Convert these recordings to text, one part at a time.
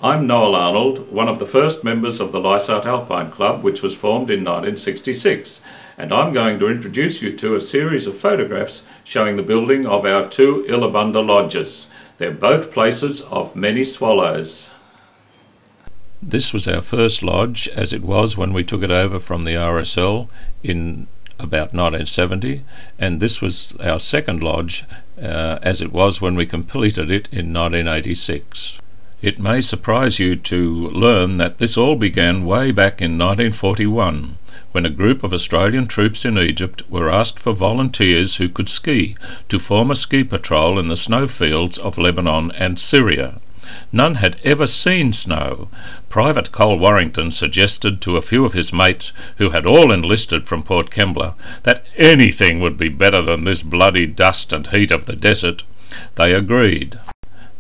I'm Noel Arnold, one of the first members of the Lysart Alpine Club, which was formed in 1966, and I'm going to introduce you to a series of photographs showing the building of our two Illabunda lodges. They're both places of many swallows. This was our first lodge, as it was when we took it over from the RSL in about 1970, and this was our second lodge, as it was when we completed it in 1986. It may surprise you to learn that this all began way back in 1941, when a group of Australian troops in Egypt were asked for volunteers who could ski to form a ski patrol in the snowfields of Lebanon and Syria. None had ever seen snow. Private Col Warrington suggested to a few of his mates, who had all enlisted from Port Kembla, that anything would be better than this bloody dust and heat of the desert. They agreed.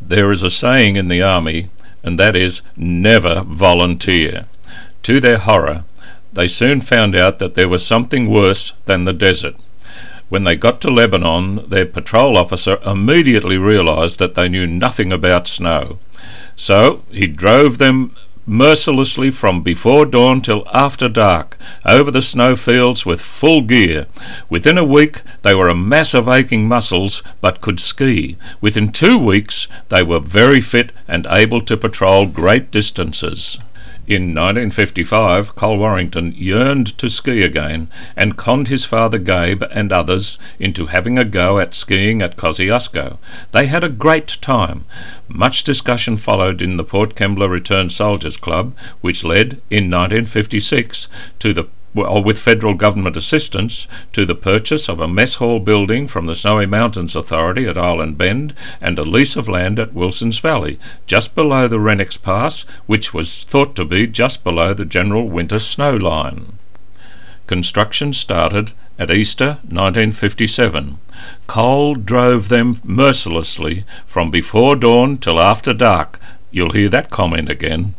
There is a saying in the army, and that is, never volunteer. To their horror, they soon found out that there was something worse than the desert. When they got to Lebanon, their patrol officer immediately realised that they knew nothing about snow. So he drove them mercilessly from before dawn till after dark, over the snowfields with full gear. Within a week they were a mass of aching muscles, but could ski. Within 2 weeks they were very fit and able to patrol great distances. In 1955, Col Warrington yearned to ski again and conned his father Gabe and others into having a go at skiing at Kosciuszko. They had a great time. Much discussion followed in the Port Kembla Returned Soldiers Club, which led, in 1956, with federal government assistance, to the purchase of a mess hall building from the Snowy Mountains Authority at Island Bend and a lease of land at Wilson's Valley, just below the Renix Pass, which was thought to be just below the general winter snow line. Construction started at Easter 1957. Col drove them mercilessly from before dawn till after dark. You'll hear that comment again.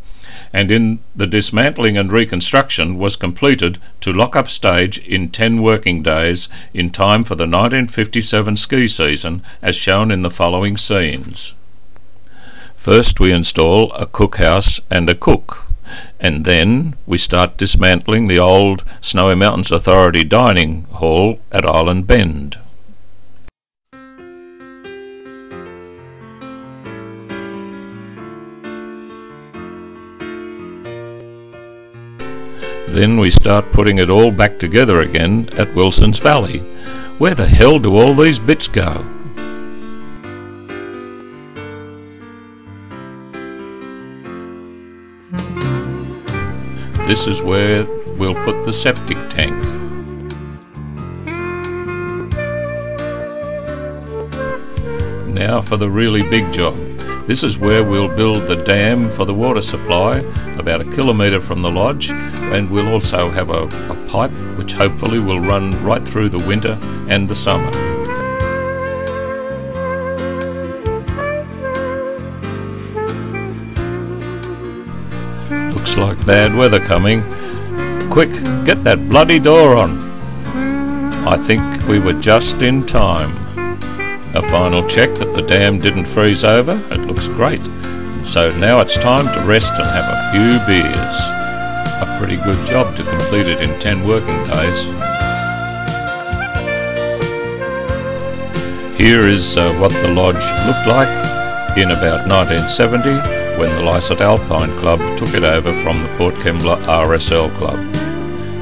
And in the dismantling and reconstruction was completed to lock-up stage in 10 working days in time for the 1957 ski season, as shown in the following scenes. First we install a cookhouse and a cook, and then we start dismantling the old Snowy Mountains Authority dining hall at Island Bend. Then we start putting it all back together again at Wilson's Valley. Where the hell do all these bits go? This is where we'll put the septic tank. Now for the really big job. This is where we'll build the dam for the water supply, about 1 kilometre from the lodge, and we'll also have a pipe which hopefully will run right through the winter and the summer. Looks like bad weather coming. Quick, get that bloody door on. I think we were just in time. A final check that the dam didn't freeze over. It looks great. So now it's time to rest and have a few beers. A pretty good job to complete it in 10 working days. Here is what the lodge looked like in about 1970, when the Lysart Alpine Club took it over from the Port Kembla RSL Club.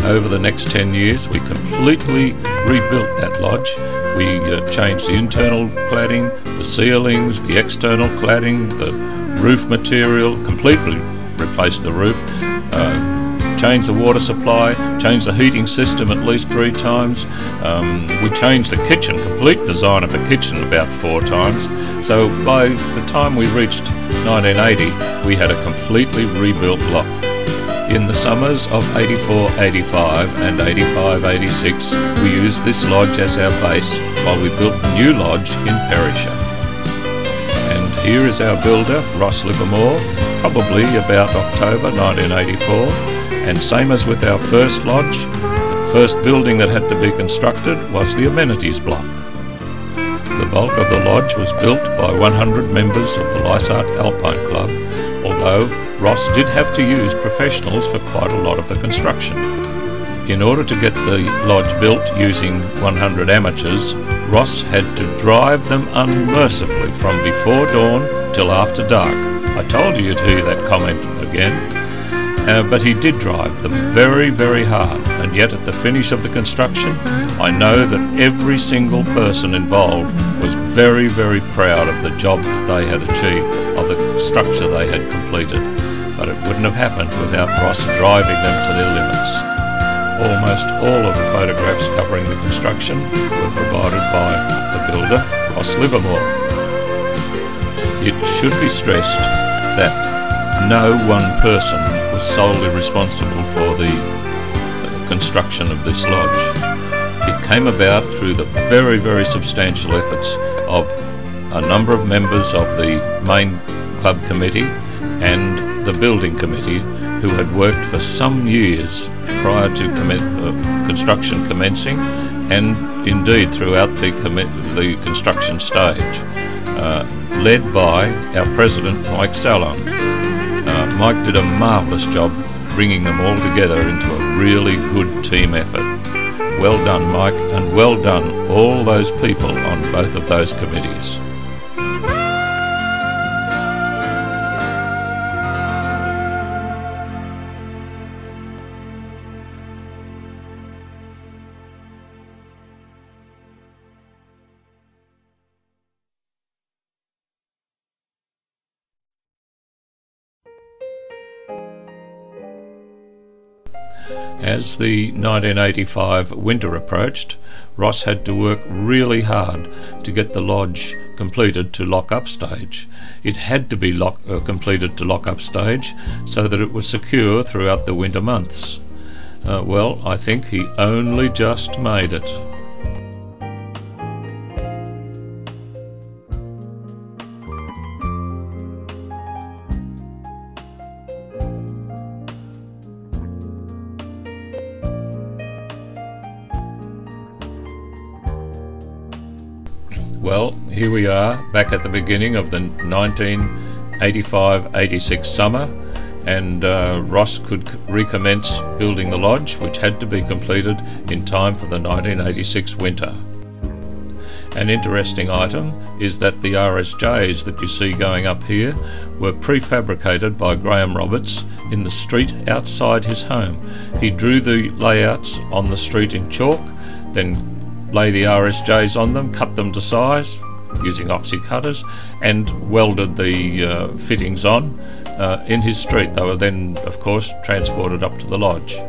Over the next 10 years we completely rebuilt that lodge. We changed the internal cladding, the ceilings, the external cladding, the roof material, completely replaced the roof, changed the water supply, changed the heating system at least 3 times. We changed the kitchen, complete design of the kitchen about 4 times. So by the time we reached 1980, we had a completely rebuilt lot. In the summers of 84-85 and 85-86, we used this lodge as our base while we built the new lodge in Perisher. And here is our builder, Ross Livermore, probably about October 1984, and same as with our first lodge, the first building that had to be constructed was the amenities block. The bulk of the lodge was built by 100 members of the Lysart Alpine Club, although Ross did have to use professionals for quite a lot of the construction. In order to get the lodge built using 100 amateurs, Ross had to drive them unmercifully from before dawn till after dark. I told you to hear that comment again. But he did drive them very, very hard, and yet at the finish of the construction, I know that every single person involved was very, very proud of the job that they had achieved, of the structure they had completed. But it wouldn't have happened without Ross driving them to their limits. Almost all of the photographs covering the construction were provided by the builder, Ross Livermore. It should be stressed that no one person was solely responsible for the construction of this lodge. It came about through the very, very substantial efforts of a number of members of the main club committee and the building committee, who had worked for some years prior to construction commencing, and indeed throughout the construction stage, led by our president, Mike Salon. Mike did a marvellous job bringing them all together into a really good team effort. Well done, Mike, and well done all those people on both of those committees. As the 1985 winter approached, Ross had to work really hard to get the lodge completed to lock-up stage. It had to be completed to lock-up stage so that it was secure throughout the winter months. Well, I think he only just made it. Well, here we are back at the beginning of the 1985-86 summer, and Ross could recommence building the lodge, which had to be completed in time for the 1986 winter. An interesting item is that the RSJs that you see going up here were prefabricated by Graham Roberts in the street outside his home. He drew the layouts on the street in chalk, then lay the RSJs on them, cut them to size using oxy cutters, and welded the fittings on in his street. They were then, of course, transported up to the lodge.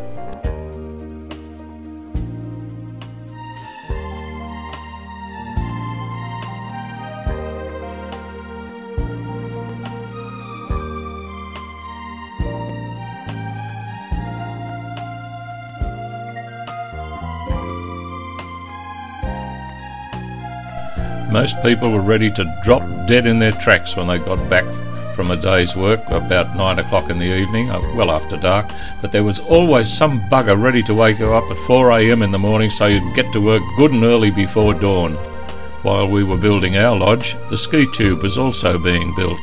Most people were ready to drop dead in their tracks when they got back from a day's work about 9 o'clock in the evening, well after dark, but there was always some bugger ready to wake you up at 4 a.m. in the morning so you'd get to work good and early before dawn. While we were building our lodge, the ski tube was also being built.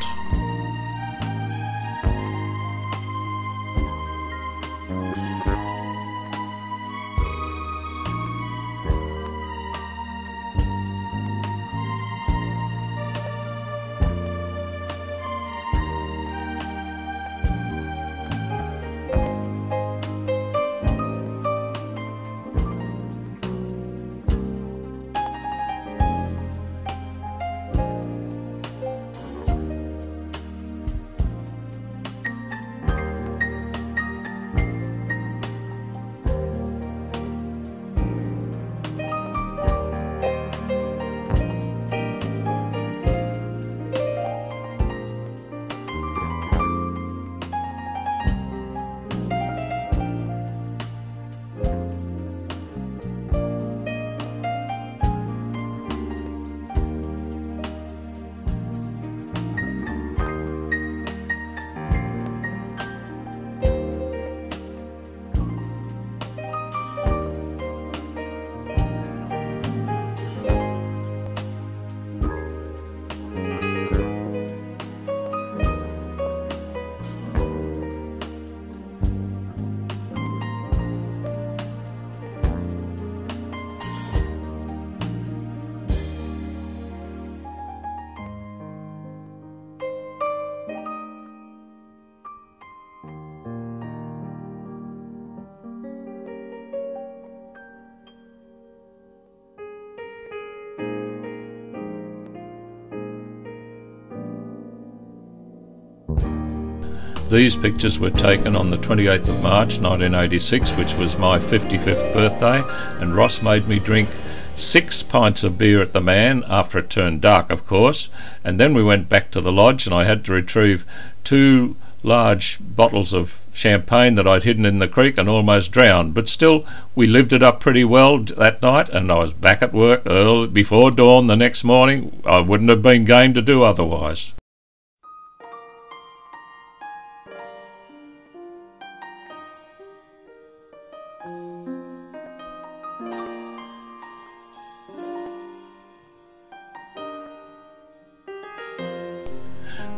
These pictures were taken on the 28th of March 1986, which was my 55th birthday, and Ross made me drink 6 pints of beer at the Man, after it turned dark of course, and then we went back to the lodge and I had to retrieve 2 large bottles of champagne that I'd hidden in the creek and almost drowned, but still we lived it up pretty well that night, and I was back at work early before dawn the next morning. I wouldn't have been game to do otherwise.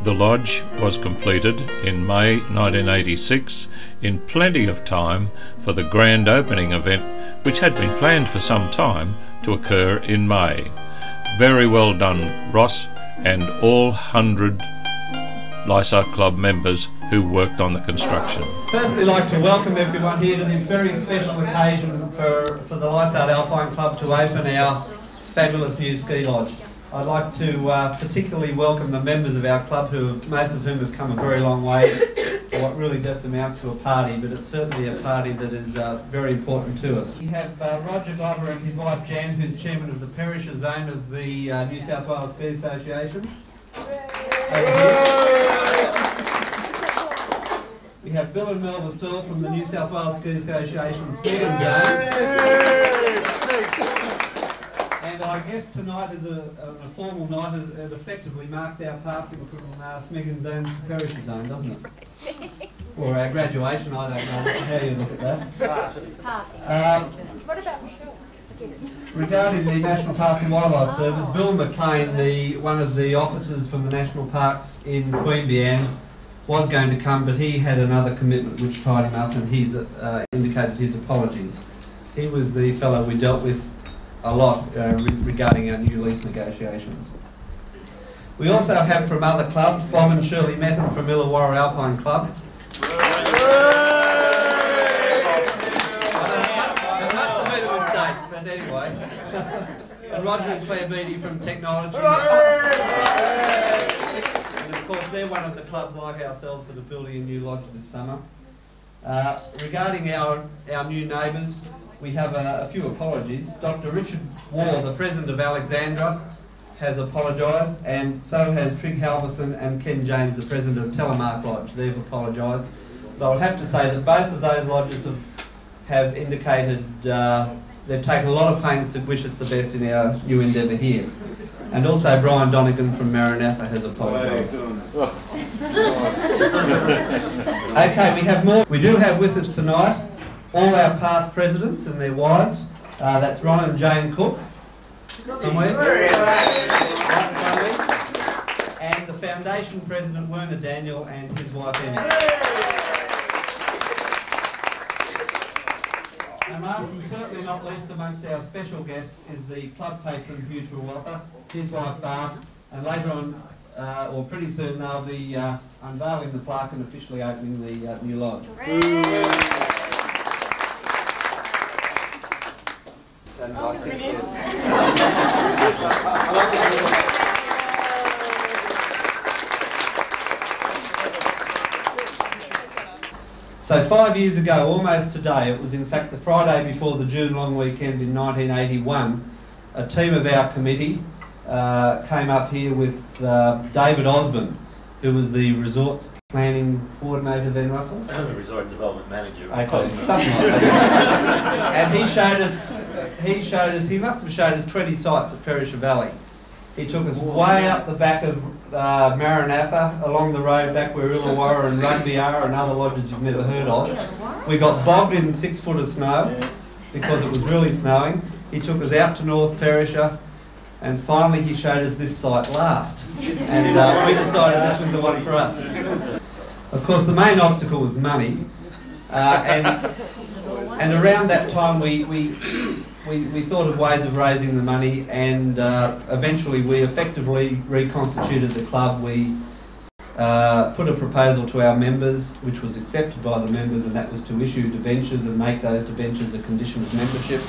The lodge was completed in May 1986 in plenty of time for the grand opening event, which had been planned for some time to occur in May. Very well done, Ross, and all 100 Lysart Club members who worked on the construction. Firstly, I'd like to welcome everyone here to this very special occasion for the Lysart Alpine Club to open our fabulous new ski lodge. I'd like to particularly welcome the members of our club, most of whom have come a very long way for what really just amounts to a party, but it's certainly a party that is very important to us. We have Roger Glover and his wife Jan, who's chairman of the Perisher Zone of the New South Wales Ski Association. We have Bill and Mel Vassell from the New South Wales Ski Association Smeggin Zone. And I guess tonight is a formal night. It effectively marks our passing from Smeggin Zone to Perisher Zone, doesn't it? Or our graduation, I don't know how you look at that. What about Michelle? Regarding the National Parks and Wildlife Service, Bill McLean, one of the officers from the National Parks in Queanbeyan, was going to come, but he had another commitment which tied him up, and he's indicated his apologies. He was the fellow we dealt with a lot regarding our new lease negotiations. We also have from other clubs, Bob and Shirley Metten from Illawarra Alpine Club. It must have been a mistake, but anyway. And Roger and Claire Beattie from Technology. And of course they're one of the clubs like ourselves that are building a new lodge this summer. Regarding our new neighbours, we have a few apologies. Dr. Richard Waugh, the President of Alexandra, has apologised, and so has Trig Halverson and Ken James, the President of Telemark Lodge. They've apologised. But I would have to say that both of those lodges have indicated they've taken a lot of pains to wish us the best in our new endeavour here. And also Brian Donegan from Maranatha has apologised. Okay, we have more. We do have with us tonight all our past presidents and their wives. That's Ron and Jane Cook, somewhere. And the foundation president, Werner Daniel, and his wife, Emmy. And last and certainly not least amongst our special guests is the club patron, Hugh Trewalter, his wife, Barb, and later on, or pretty soon, they'll be unveiling the plaque and officially opening the new lodge. So 5 years ago, almost today, it was in fact the Friday before the June long weekend in 1981, a team of our committee came up here with David Osborne, who was the resorts planning coordinator then, Russell? The resort development manager. Okay, something like that. And he must have showed us 20 sites at Perisher Valley. He took us way up the back of Maranatha, along the road back where Illawarra and Rugby are, and other lodges you've never heard of. We got bogged in 6 foot of snow because it was really snowing. He took us out to North Perisher, and finally he showed us this site last. And we decided this was the one for us. Of course, the main obstacle was money, and around that time we thought of ways of raising the money, and eventually we effectively reconstituted the club. We put a proposal to our members, which was accepted by the members, and that was to issue debentures and make those debentures a condition of membership.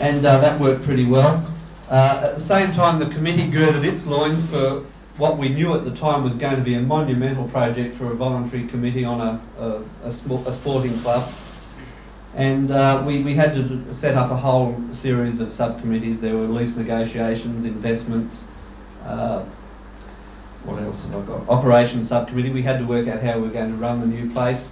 And that worked pretty well. At the same time, the committee girded its loins for what we knew at the time was going to be a monumental project for a voluntary committee on a sporting club. And we had to set up a whole series of subcommittees. There were lease negotiations, investments, what else have I got? Operations subcommittee. We had to work out how we were going to run the new place.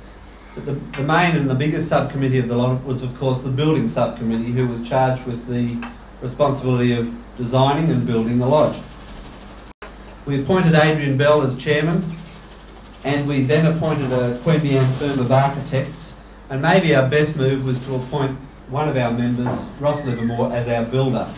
But the main and the biggest subcommittee of the lot was, of course, the building subcommittee, who was charged with the responsibility of designing and building the lodge. We appointed Adrian Bell as chairman, and we then appointed a Queanbeyan firm of architects. And maybe our best move was to appoint one of our members, Ross Livermore, as our builder.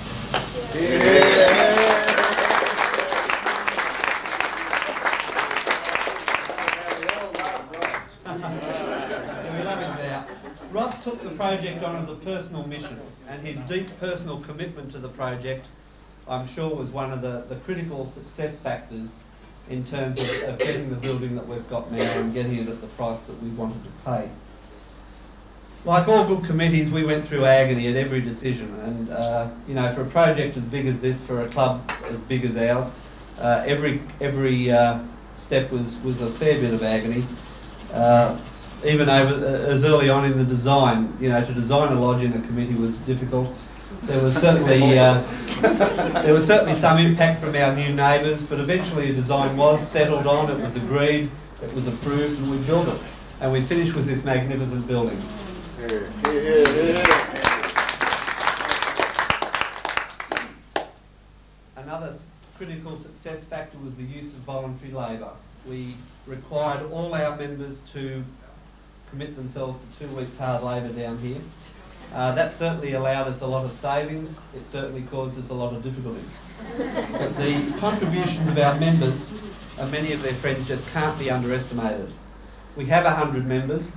Ross took the project on as a personal mission, and his deep personal commitment to the project, I'm sure, was one of the critical success factors in terms of getting the building that we've got now and getting it at the price that we wanted to pay. Like all good committees, we went through agony at every decision, and you know, for a project as big as this, for a club as big as ours, every step was a fair bit of agony. Even as early on in the design, you know, to design a lodge in a committee was difficult. There was certainly some impact from our new neighbours, but eventually a design was settled on, it was agreed, it was approved, and we built it. And we finished with this magnificent building. Another critical success factor was the use of voluntary labour. We required all our members to commit themselves to 2 weeks hard labour down here. That certainly allowed us a lot of savings. It certainly caused us a lot of difficulties. But the contributions of our members and many of their friends just can't be underestimated. We have 100 members.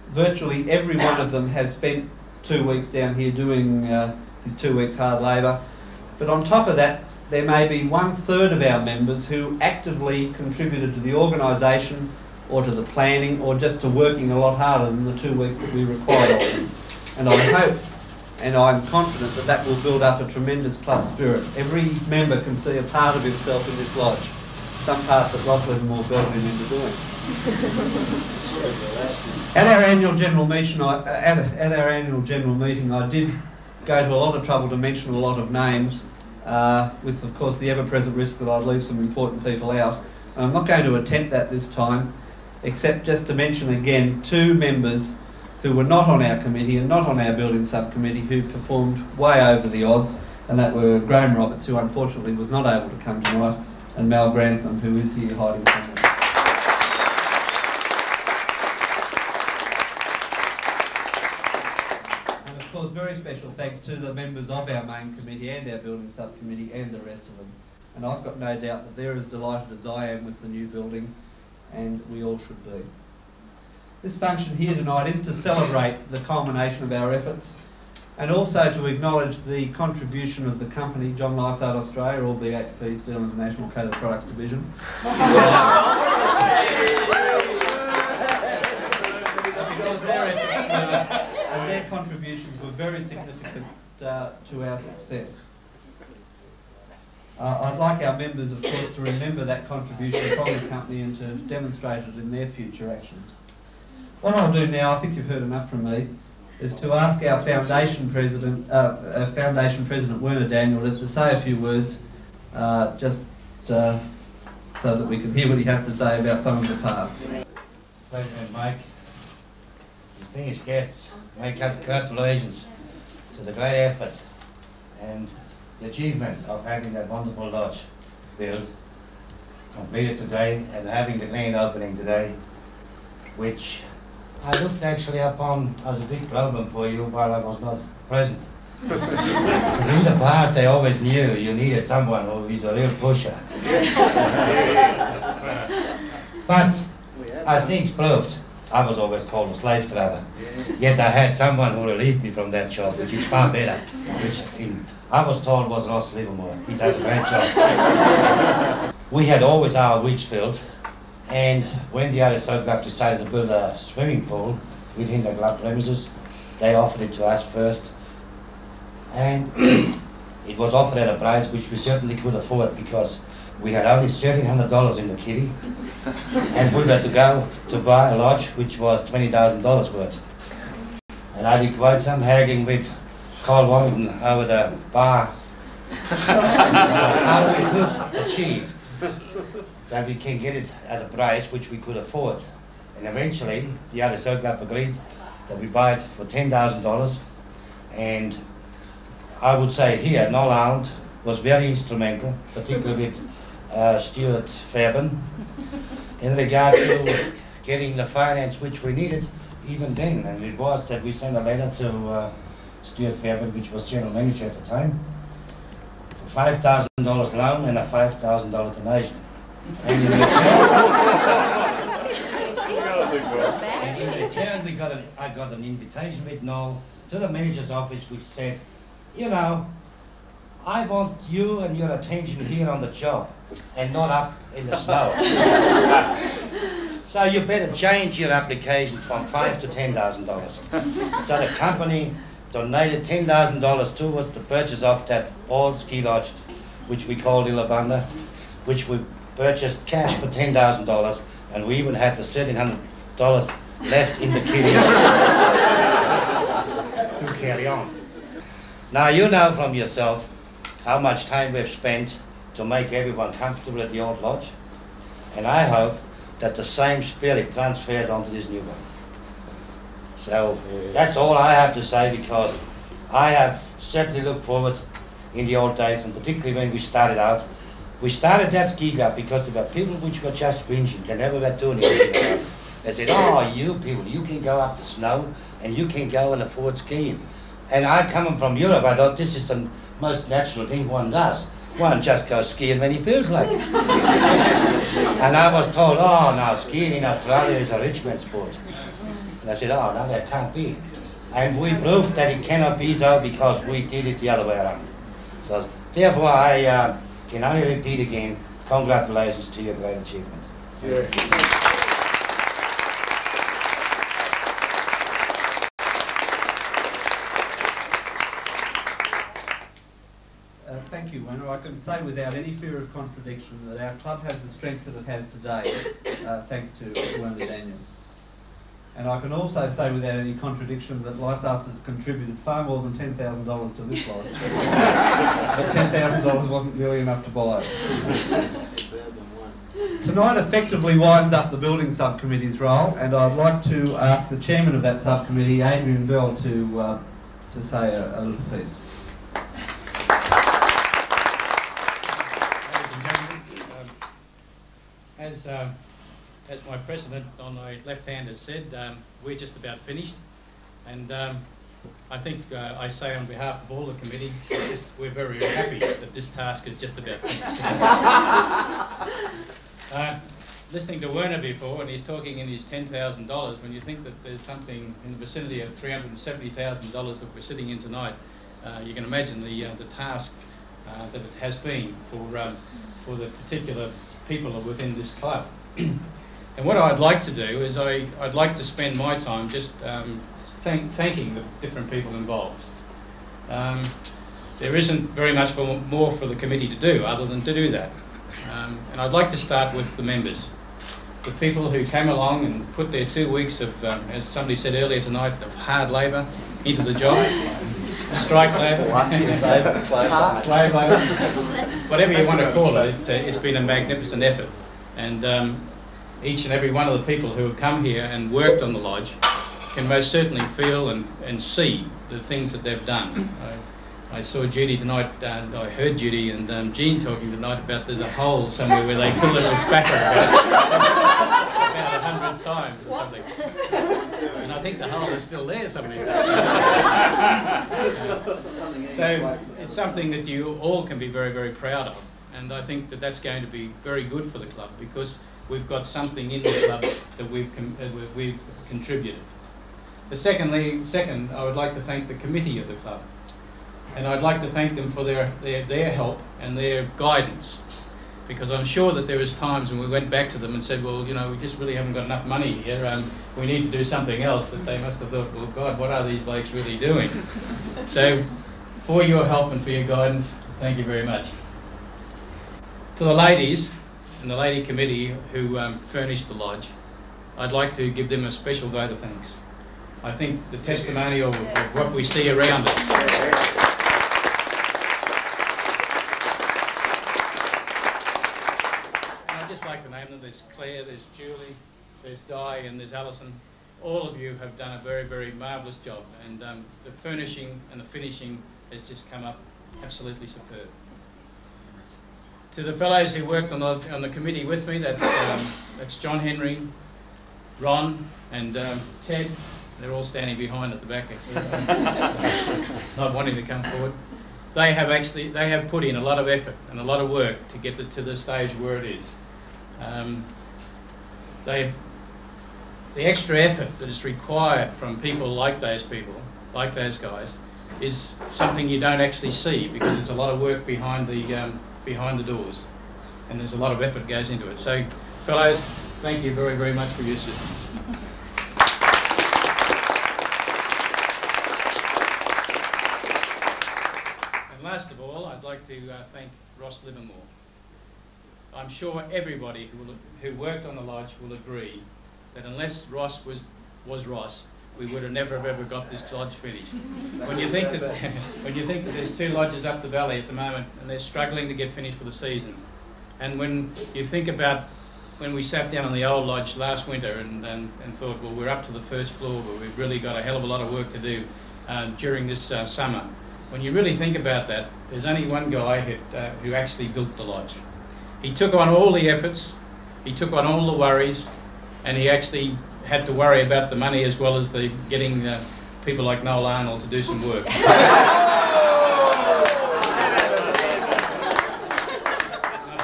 Virtually every one of them has spent 2 weeks down here doing his 2 weeks hard labour. But on top of that, there may be 1/3 of our members who actively contributed to the organisation or to the planning or just to working a lot harder than the 2 weeks that we required of them. And I hope and I'm confident that that will build up a tremendous club spirit. Every member can see a part of himself in this lodge, some part that Ross Livermore built him into doing. At our annual general meeting, I did go to a lot of trouble to mention a lot of names, with of course the ever-present risk that I'd leave some important people out. And I'm not going to attempt that this time, except just to mention again 2 members who were not on our committee and not on our building subcommittee who performed way over the odds, and that were Graham Roberts, who unfortunately was not able to come tonight, and Mal Grantham, who is here hiding somewhere. And of course, very special thanks to the members of our main committee and our building subcommittee and the rest of them. And I've got no doubt that they're as delighted as I am with the new building, and we all should be. This function here tonight is to celebrate the culmination of our efforts and also to acknowledge the contribution of the company, John Lysart Australia, albeit for Steel International Coated Products Division. Because their efforts and their contributions were very significant to our success. I'd like our members, of course, to remember that contribution from the company and to demonstrate it in their future actions. What I'll do now, I think you've heard enough from me, is to ask our Foundation President Werner Daniel, just to say a few words, so that we can hear what he has to say about some of the past. President Mike, distinguished guests, my congratulations to the great effort and the achievement of having that wonderful lodge built, completed today, and having the grand opening today, which I looked actually upon as a big problem for you while I was not present. Because in the past they always knew you needed someone who is a real pusher. But as things proved, I was always called a slave driver. Yet I had someone who relieved me from that job, which is far better, which I was told was Ross Livermore. He does a great job. We had always our reach filled. And when the Arizona Club decided to build a swimming pool within the club premises, they offered it to us first. And it was offered at a price which we certainly could afford, because we had only $1,300 in the kitty, and we had to go to buy a lodge which was $20,000 worth. And I did quite some haggling with Carl Wellington over the bar how we could achieve that we can get it at a price which we could afford. And eventually the other Circle Club agreed that we buy it for $10,000, and I would say here Noel Arnold was very instrumental, particularly with Stuart Fairbairn, in regard to getting the finance which we needed even then. And it was that we sent a letter to Stuart Fairbairn, which was general manager at the time, for $5,000 loan and a $5,000 donation. And in return, I got an invitation with Noel to the manager's office, which said, you know, I want you and your attention here on the job and not up in the snow. So you better change your application from $5,000 to $10,000. So the company donated $10,000 towards the purchase of that old ski lodge, which we called Illabunda, which we purchased cash for $10,000, and we even had the $1,300 left in the kitty to carry on. Now you know from yourself how much time we've spent to make everyone comfortable at the old lodge, and I hope that the same spirit transfers onto this new one. So that's all I have to say, because I have certainly looked forward in the old days, and particularly when we started out. We started that ski club because there were people which were just whinging, they never were doing anything. They said, oh, you people, you can go up the snow and you can go and afford skiing. And I, coming from Europe, I thought this is the most natural thing one does. One just goes skiing when he feels like it. And I was told, oh, no, skiing in Australia is a rich man's sport. And I said, oh, no, that can't be. And we proved that it cannot be so, because we did it the other way around. So therefore, I can only repeat again, congratulations to your great achievement. Yeah. Thank you, Werner. I can say without any fear of contradiction that our club has the strength that it has today, thanks to Werner Daniels. And I can also say without any contradiction that Lysarts has contributed far more than $10,000 to this lodge. But $10,000 wasn't really enough to buy it. Tonight effectively winds up the building subcommittee's role, and I'd like to ask the chairman of that subcommittee, Adrian Bell, to say a little piece. As my president on my left hand has said, we're just about finished, and I think I say on behalf of all the committee, we're very happy that this task is just about finished. Listening to Werner before, and he's talking in his $10,000, when you think that there's something in the vicinity of $370,000 that we're sitting in tonight, you can imagine the task that it has been for the particular people within this club. And what I'd like to do is I'd like to spend my time just thanking the different people involved. There isn't very much more for the committee to do other than to do that. And I'd like to start with the members. The people who came along and put their 2 weeks of, as somebody said earlier tonight, of hard labour into the job. Strike labour, slave labour, whatever you want to call it, it's been a magnificent effort. And each and every one of the people who have come here and worked on the lodge can most certainly feel and see the things that they've done. I saw Judy tonight, I heard Judy and Jean talking tonight about there's a hole somewhere where they fill it with spackle about 100 times or something. And I think the hole is still there, somebody said. So it's something that you all can be very, very proud of. And I think that that's going to be very good for the club, because we've got something in the club that we've contributed. Second, I would like to thank the committee of the club. And I'd like to thank them for their help and their guidance, because I'm sure that there was times when we went back to them and said, well, you know, we just really haven't got enough money here, we need to do something else, that they must have thought, well, God, what are these blokes really doing? So, for your help and for your guidance, thank you very much. To the ladies and the lady committee who furnished the lodge, I'd like to give them a special vote of thanks. I think the testimonial of what we see around us. And I'd just like to name them. There's Claire, there's Julie, there's Di, and there's Alison. All of you have done a very, very marvellous job, and the furnishing and the finishing has just come up absolutely superb. To the fellows who worked on the committee with me, that's John Henry, Ron, and Ted. They're all standing behind at the back, not wanting to come forward. They have put in a lot of effort and a lot of work to get it to the stage where it is. The extra effort that is required from people, like those guys, is something you don't actually see, because there's a lot of work behind the doors, and there's a lot of effort goes into it. So, fellows, thank you very, very much for your assistance. And last of all, I'd like to thank Ross Livermore. I'm sure everybody who worked on the lodge will agree that unless Ross was Ross, we would have never have ever got this lodge finished. When you think that there's 2 lodges up the valley at the moment and they're struggling to get finished for the season, and when you think about when we sat down on the old lodge last winter and thought, well, we're up to the 1st floor, but we've really got a hell of a lot of work to do during this summer. When you really think about that, there's only one guy who actually built the lodge. He took on all the efforts, he took on all the worries, and he actually had to worry about the money as well as getting people like Noel Arnold to do some work. I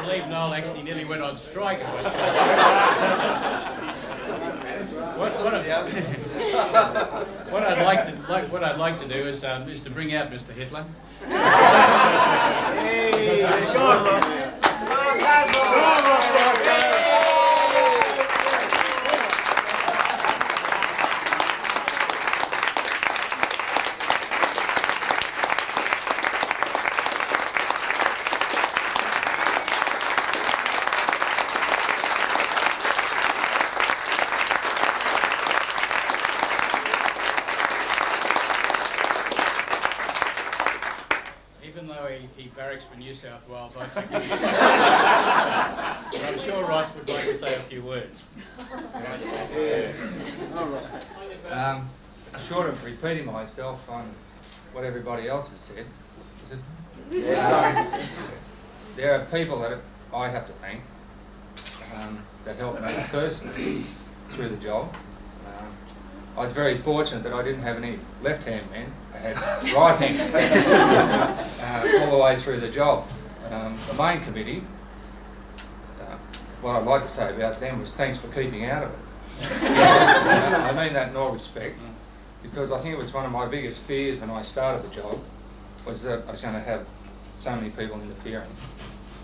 believe Noel actually nearly went on strike at one stage. What I'd like to do is to bring out Mr. Hitler. He barracks for New South Wales, I think. But I'm sure Ross would like to say a few words. Short of repeating myself on what everybody else has said, there are people that I have to thank that helped me personally through the job. I was very fortunate that I didn't have any left-hand men. I had right-hand all the way through the job. The main committee, what I'd like to say about them was thanks for keeping out of it. I mean that in all respect, because I think it was one of my biggest fears when I started the job, was that I was going to have so many people interfering.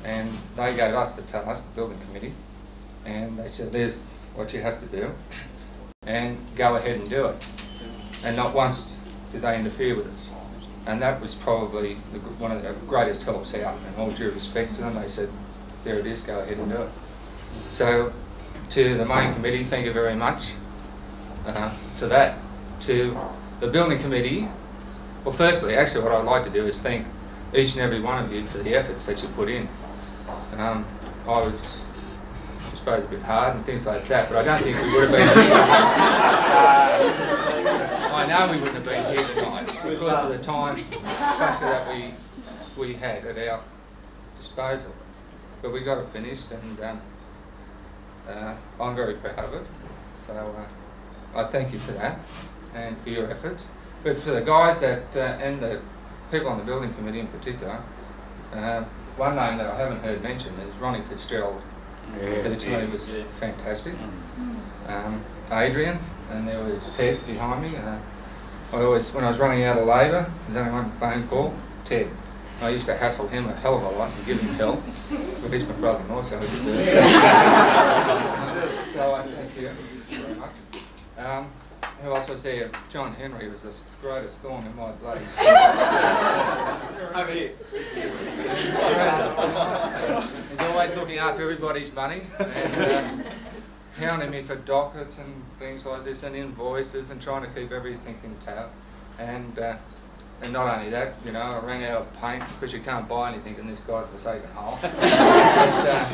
And they gave us the task, the building committee, and they said, there's what you have to do, and go ahead and do it. And not once did they interfere with us. And that was probably one of the greatest helps out, and all due respect to them, they said, there it is, go ahead and do it. So, to the main committee, thank you very much for that. To the building committee, well, firstly, actually what I'd like to do is thank each and every one of you for the efforts that you put in. I was, I suppose, a bit hard and things like that, but I don't think we would have been here. I know we wouldn't have been here tonight because of the time factor that we had at our disposal. But we got it finished, and I'm very proud of it. So I thank you for that and for your efforts. But for the guys that and the people on the building committee in particular, one name that I haven't heard mentioned is Ronnie Fitzgerald, who to me was fantastic. Adrian, and there was Ted behind me. When I was running out of labour, there's only one phone call, Ted. I used to hassle him a hell of a lot and give him hell, but he's my brother-in-law, so he deserves it. So I thank you very much. Who else was there? John Henry was the greatest thorn in my bloody side. Over here. was always looking after everybody's money and hounding me for dockets and things like this and invoices and trying to keep everything in tap. And not only that, you know, I ran out of paint because you can't buy anything in this godforsaken hole. But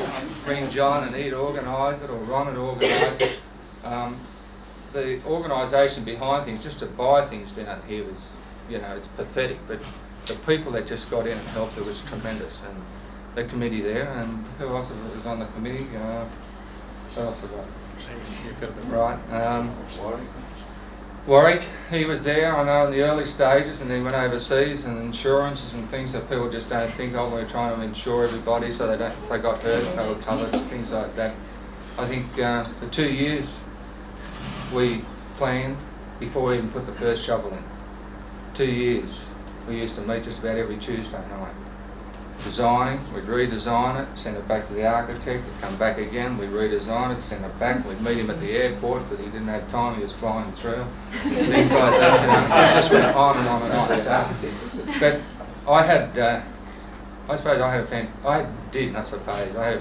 ring John and he'd organise it, or Ron would organise it. The organisation behind things, just to buy things down here was, you know, it's pathetic. But the people that just got in and helped, it was tremendous. And the committee there, and who else was on the committee? Oh, I forgot. Right. Warwick, he was there, I know, in the early stages, and then went overseas, and insurances and things that people just don't think of. We're trying to insure everybody so they don't, if they got hurt, they were covered, things like that. I think for 2 years we planned before we even put the first shovel in. 2 years. We used to meet just about every Tuesday night. Designing, we'd redesign it, send it back to the architect, it'd come back again, we'd redesign it, send it back, we'd meet him at the airport because he didn't have time, he was flying through, things like that, you know. It just went on and on and on. So, but I had a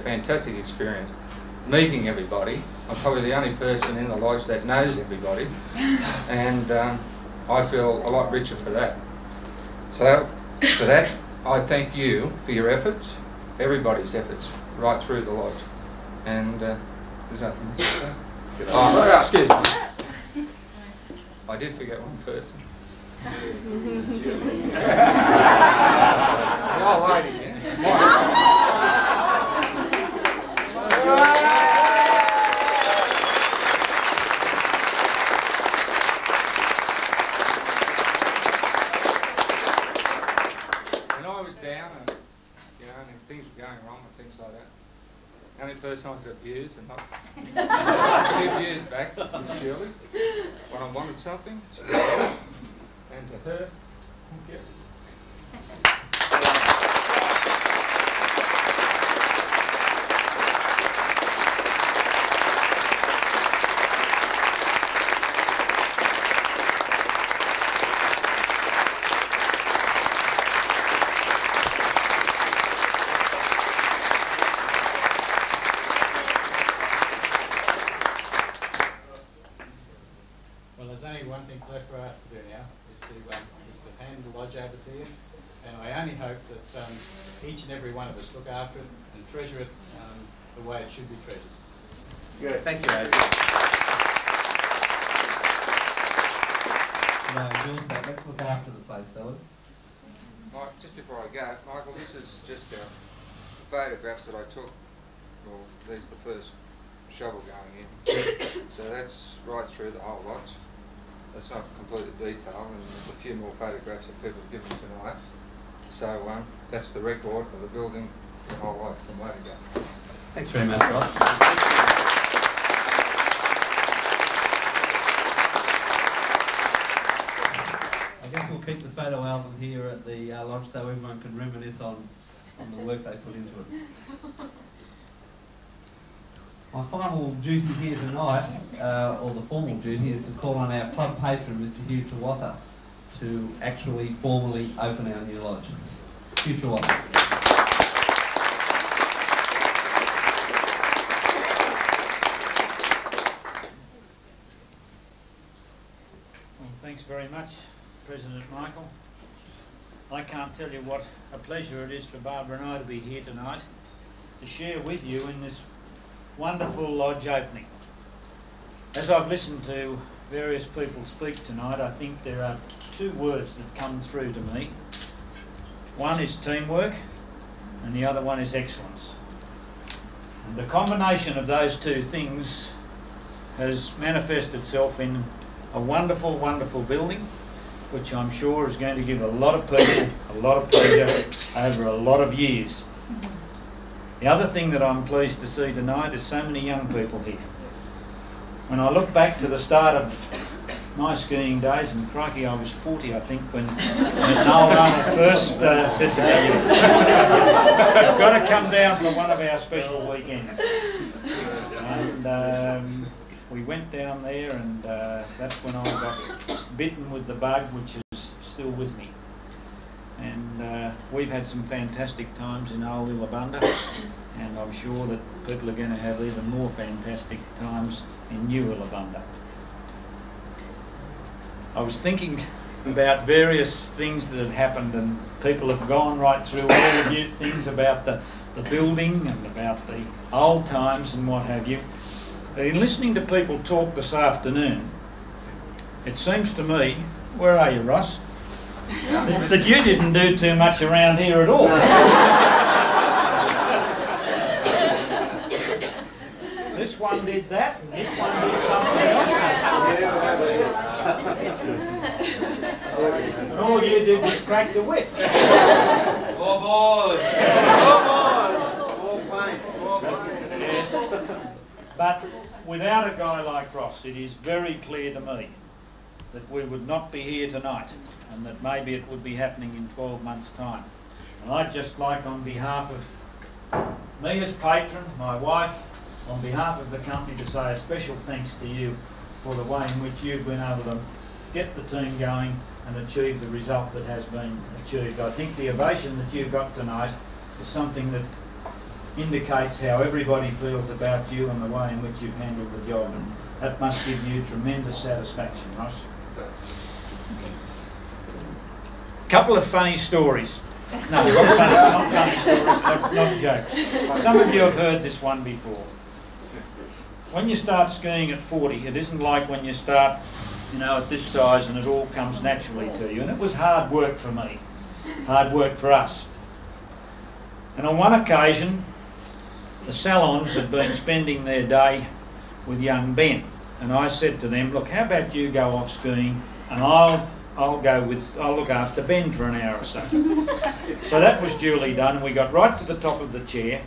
fantastic experience meeting everybody. I'm probably the only person in the lodge that knows everybody, and I feel a lot richer for that. So for that, I thank you for your efforts, everybody's efforts, right through the lodge. And is that from this? Oh, excuse me. I did forget one person. The old lady, yeah. The only person I could abuse and not a few years back was Julie. When I wanted something, she would get it, and to her, I'd give it. Left for us to do now is to hand the lodge over to you, and I only hope that each and every one of us look after it and treasure it the way it should be treasured. Good, thank you, Adrian. Let's look after the place, fellas. Mike, just before I go, Michael, this is just photographs that I took. Well, there's the first shovel going in, so that's right through the whole lodge. That's not completely detailed, and there's a few more photographs that people have given tonight. So that's the record of the building the whole life from way to go. Thanks very much, Ross. I guess we'll keep the photo album here at the lodge so everyone can reminisce on the work they put into it. My final duty here tonight, or the formal duty, is to call on our club patron, Mr. Hugh Tawatha, to actually formally open our new lodge. Hugh Tawatha. Well, thanks very much, President Michael. I can't tell you what a pleasure it is for Barbara and I to be here tonight to share with you in this wonderful lodge opening. As I've listened to various people speak tonight, I think there are two words that come through to me. One is teamwork and the other one is excellence. And the combination of those two things has manifested itself in a wonderful, wonderful building, which I'm sure is going to give a lot of people a lot of pleasure over a lot of years. The other thing that I'm pleased to see tonight is so many young people here. When I look back to the start of my skiing days, and crikey, I was 40 I think when Noel Arnold first said to me, "You've got to come down for one of our special weekends." And we went down there, and that's when I got bitten with the bug, which is still with me. and we've had some fantastic times in old Illabunda, and I'm sure that people are going to have even more fantastic times in new Illabunda. I was thinking about various things that had happened, and people have gone right through all of you things about the building and about the old times and what have you. But in listening to people talk this afternoon, it seems to me, where are you, Ross? That you didn't do too much around here at all. This one did that, and this one did something else. And all you did was crack the whip. Oh boy! Oh fine. Yes. But without a guy like Ross, it is very clear to me that we would not be here tonight, and that maybe it would be happening in 12 months' time. And I'd just like, on behalf of me as patron, my wife, on behalf of the company, to say a special thanks to you for the way in which you've been able to get the team going and achieve the result that has been achieved. I think the ovation that you've got tonight is something that indicates how everybody feels about you and the way in which you've handled the job, and that must give you tremendous satisfaction, Ross. Couple of funny stories. No, not funny stories, not jokes. Some of you have heard this one before. When you start skiing at 40, it isn't like when you start, you know, at this size and it all comes naturally to you. And it was hard work for me, hard work for us. And on one occasion, the Salons had been spending their day with young Ben. And I said to them, look, how about you go off skiing and I'll look after Ben for an hour or so. So that was duly done, and we got right to the top of the chair,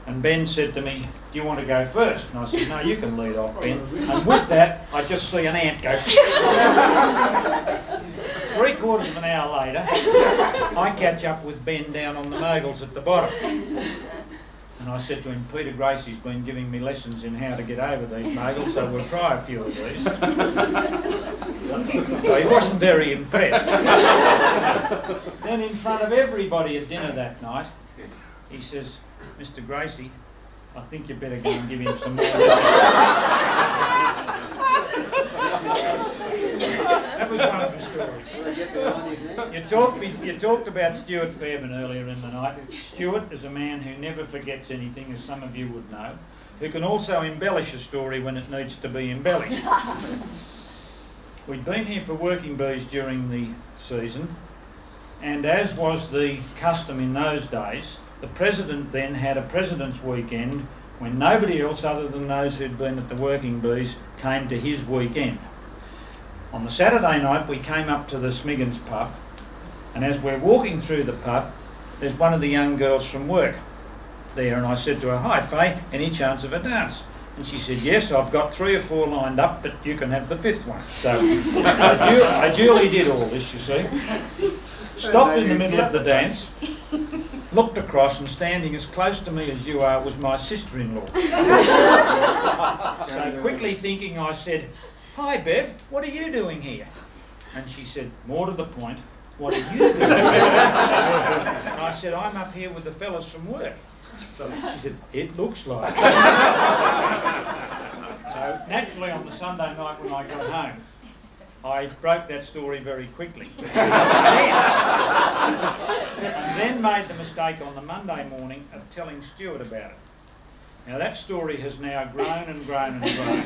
and Ben said to me, do you want to go first? And I said, no, you can lead off, Ben. And with that, I just see an ant go. 3/4 of an hour later, I catch up with Ben down on the moguls at the bottom. And I said to him, Peter Gracie's been giving me lessons in how to get over these moguls, so we'll try a few of these. So he wasn't very impressed. Then in front of everybody at dinner that night, he says, Mr. Gracie, I think you better go and give him some more lessons. That was one of the stories. You talked about Stuart Fairbairn earlier in the night. Stuart is a man who never forgets anything, as some of you would know, who can also embellish a story when it needs to be embellished. We'd been here for working bees during the season, and as was the custom in those days, the President then had a President's weekend when nobody else other than those who'd been at the working bees came to his weekend. On the Saturday night we came up to the Smiggins pub, and as we're walking through the pub, there's one of the young girls from work there, and I said to her, hi Faye, any chance of a dance? And she said, yes, I've got 3 or 4 lined up, but you can have the 5th one. So I duly did all this, you see. Stopped in the middle of the dance, looked across, and standing as close to me as you are was my sister-in-law. So quickly thinking, I said, hi Bev, what are you doing here? And she said, more to the point, what are you doing? And I said, I'm up here with the fellas from work. So she said, it looks like. So naturally on the Sunday night when I got home, I broke that story very quickly. And then made the mistake on the Monday morning of telling Stuart about it. Now that story has now grown and grown and grown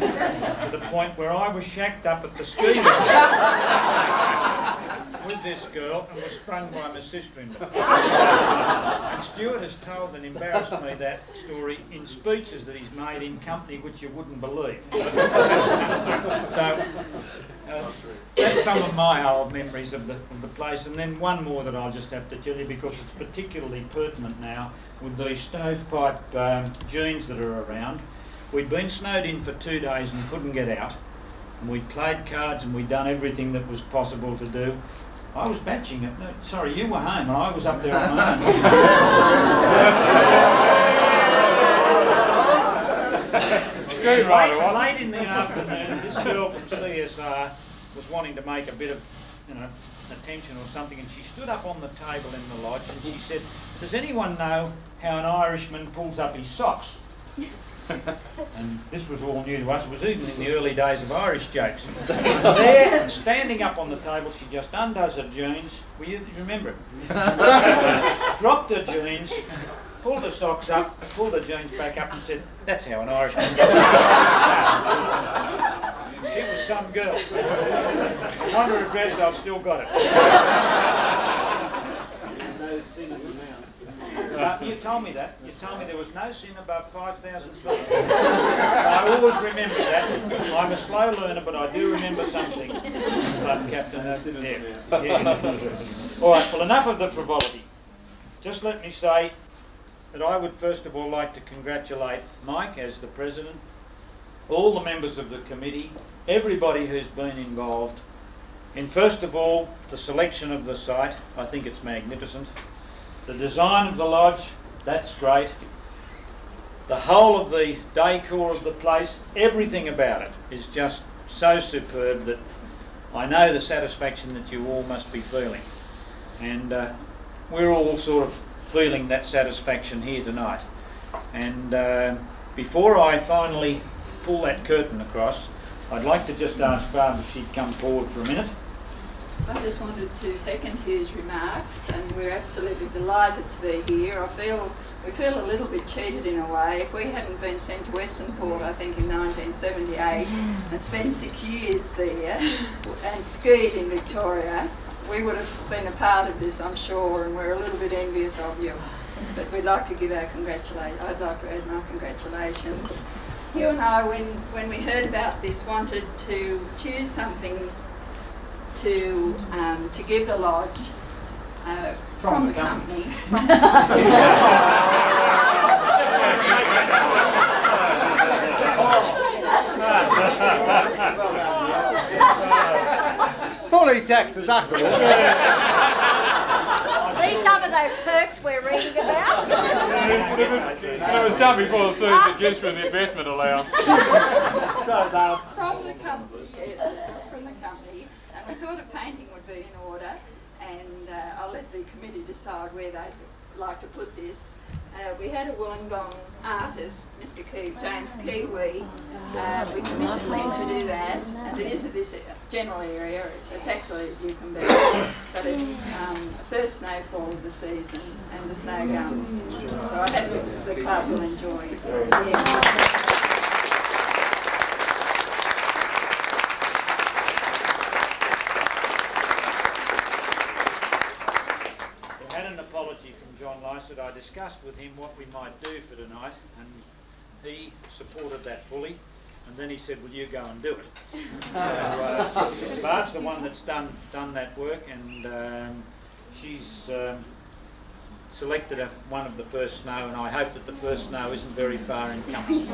to the point where I was shacked up at the ski lodge with this girl and was sprung by my sister-in-law. And Stuart has told and embarrassed me that story in speeches that he's made in company which you wouldn't believe. So that's some of my old memories of the place, and then one more that I'll just have to tell you because it's particularly pertinent now with these stovepipe jeans that are around. We'd been snowed in for 2 days and couldn't get out, and we'd played cards and we'd done everything that was possible to do. I was batching it. No, sorry, you were home and I was up there on my own. Late in the afternoon, this girl from CSR was wanting to make a bit of, attention or something, and she stood up on the table in the lodge and she said, "Does anyone know how an Irishman pulls up his socks?" And this was all new to us. It was even in the early days of Irish jokes. And there, and standing up on the table, she just undoes her jeans. Will you remember it? Dropped her jeans, pulled her socks up, pulled her jeans back up and said, "That's how an Irishman does it." She was some girl. I wonder if Dresdale's still got it. You told me that. You told me there was no sin above 5,000 feet. I always remember that. I'm a slow learner, but I do remember something. Captain, yeah. All right, well, enough of the frivolity. Just let me say that I would first of all like to congratulate Mike as the President, all the members of the committee, everybody who's been involved in, first of all, the selection of the site. I think it's magnificent. The design of the lodge, that's great. The whole of the decor of the place, everything about it is just so superb that I know the satisfaction that you all must be feeling. And we're all sort of feeling that satisfaction here tonight. And before I finally pull that curtain across, I'd like to just ask Barbara if she'd come forward for a minute. I just wanted to second Hugh's remarks, and we're absolutely delighted to be here. We feel a little bit cheated in a way. If we hadn't been sent to Western Port, I think in 1978, and spent 6 years there and skied in Victoria, we would have been a part of this, I'm sure, and we're a little bit envious of you. But we'd like to give our congratulations. I'd like to add my congratulations. Hugh and I, when we heard about this, wanted to choose something to give the lodge from the company. Fully tax deductible. These some of those perks we're reading about. It was done before the third reduced with the investment allowance. From the company, yes, from the company. And we thought a painting would be in order, and I'll let the committee decide where they'd like to put this. We had a Wollongong artist, Mr. James Kiwi. We commissioned him to do that, and it is of this general area. It's actually Yucumbear, but it's the first snowfall of the season and the snow gums. So I hope the club will enjoy it. Yeah. I discussed with him what we might do for tonight, and he supported that fully, and then he said, "Will you go and do it?" So Barb's the one that's done that work, and she's selected one of the first snow, and I hope that the first snow isn't very far in coming.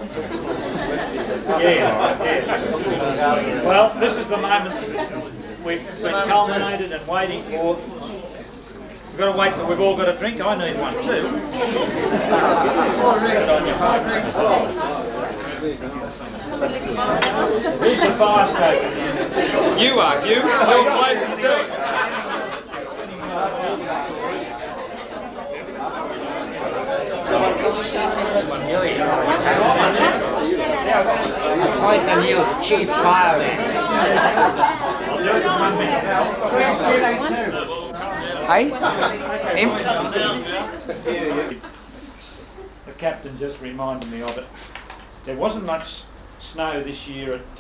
Yes. Well, this is the moment we've been culminated and waiting for. We've got to wait till we've all got a drink. I need one too. Who's the fire station? You are, Hugh. It's your place to do it. Appoint a new chief fireman. I'll do it in 1 minute. Hey? The captain just reminded me of it. There wasn't much snow this year at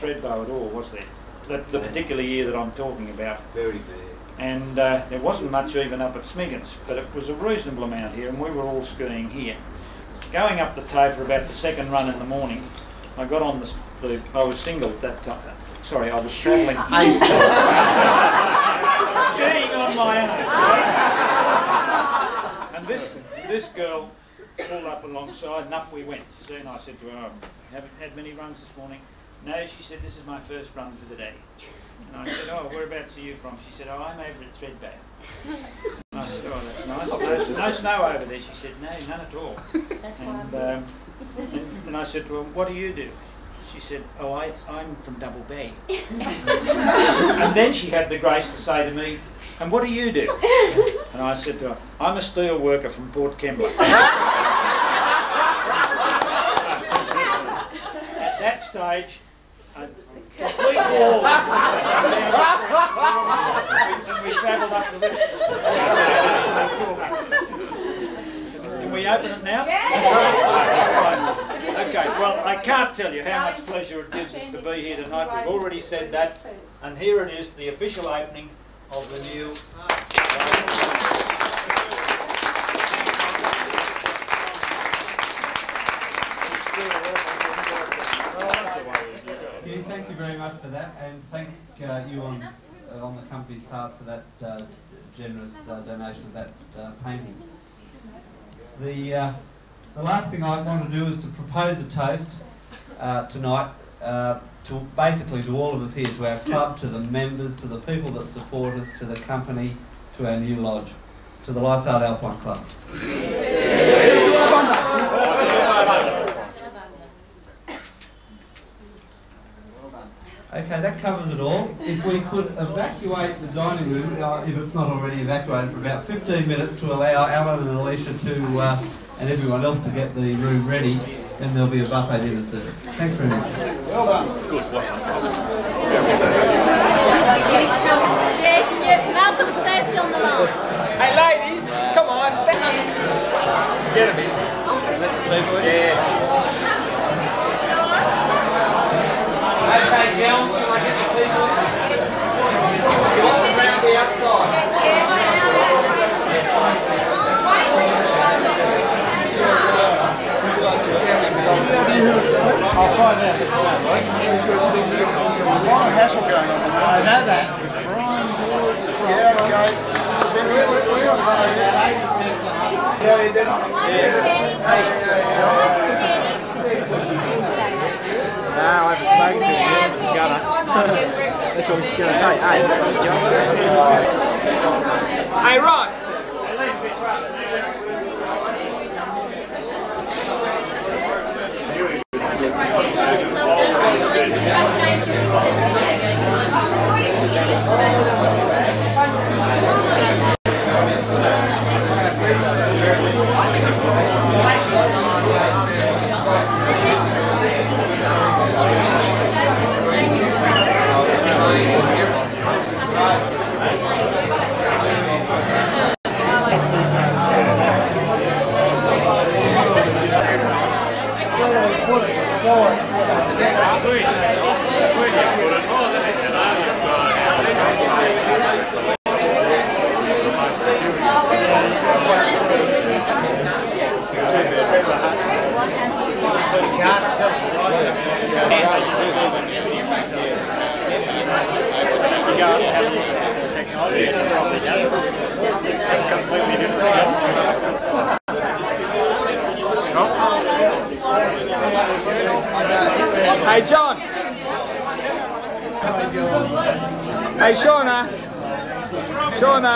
Thredbo at all, was there? The particular year that I'm talking about. Very bad. And there wasn't much even up at Smiggins, but it was a reasonable amount here, and we were all skiing here. Going up the Toe for about the second run in the morning, I got on I was single at that time. Sorry, I was travelling. Skiing on my own. And this girl pulled up alongside, and up we went. So and I said to her, "Haven't had many runs this morning?" "No," she said, "this is my first run for the day." And I said, "Oh, whereabouts are you from?" She said, "Oh, I'm over at Thredbo." And I said, "Oh, that's nice. No snow over there." She said, "No, none at all." And I said to her, "What do you do?" she said, "Oh, I'm from Double Bay." And then she had the grace to say to me, "And what do you do?" And I said to her, "I'm a steel worker from Port Kembla." At that stage, a complete wall. And we travelled up the list. Can we open it now? Yeah. Okay, well, I can't tell you how much pleasure it gives us to be here tonight. We've already said that. And here it is, the official opening of the new... Thank you very much for that, and thank you on the company's part for that generous donation of that painting. The last thing I want to do is to propose a toast tonight to basically to all of us here, to our club, to the members, to the people that support us, to the company, to our new lodge, to the Lysart Alpine Club. Okay, that covers it all. If we could evacuate the dining room, if it's not already evacuated, for about 15 minutes to allow Alan and Alicia to, and everyone else to get the room ready, then there'll be a buffet dinner served. Thanks very much. Well done. Good. Yes, Malcolm's first on the line. Hey ladies, come on, stand up. Get a bit. Yeah. Okay, girls, can I get the people? You want them around the outside? I'll find out. There's a lot of hassle going on. I know that. Yeah, okay. We're on no, I haven't spoken to him. That's what I was going to say. Hey, Rod. Hey, John. Hey, Shauna. Shauna.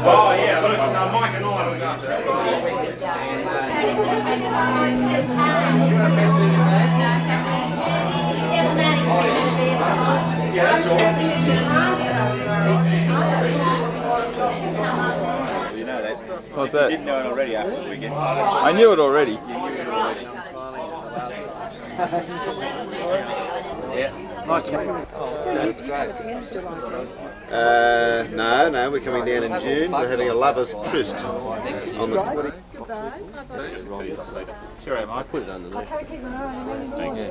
Oh yeah, look, Mike and I look after that. You know that. What's that? You didn't know it already after the weekend. I knew it already. Yeah. Nice to meet you. That's great. No, we're coming down in June. We're having a lovers' tryst on the. Cheerio, Mike. Put it underneath. Thanks.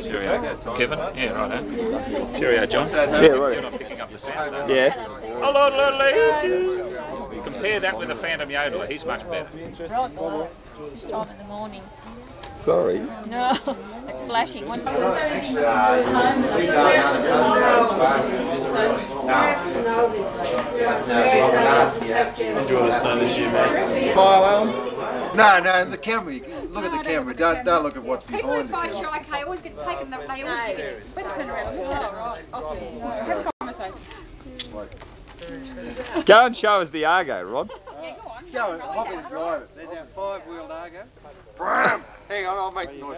Cheerio. Kevin? Yeah, right. Cheerio, John. Yeah, right. You're not picking up the sound, though. Yeah. Hello, Lily. Compare that with the Phantom Yodeler. He's much better. Right, this time in the morning. Sorry. No, it's flashing. One Enjoy the snow this year, mate. No, the camera. Look at the camera. Don't look at what's behind the camera. Sure, okay, always get taken. They always get it. Better turn around and look at it. Right. Have a conversation. Go and show us the Argo, Rod. Yeah, go on. Go, hop in and drive it. There's our 5-wheeled Argo. Hang on, I'll make the noise.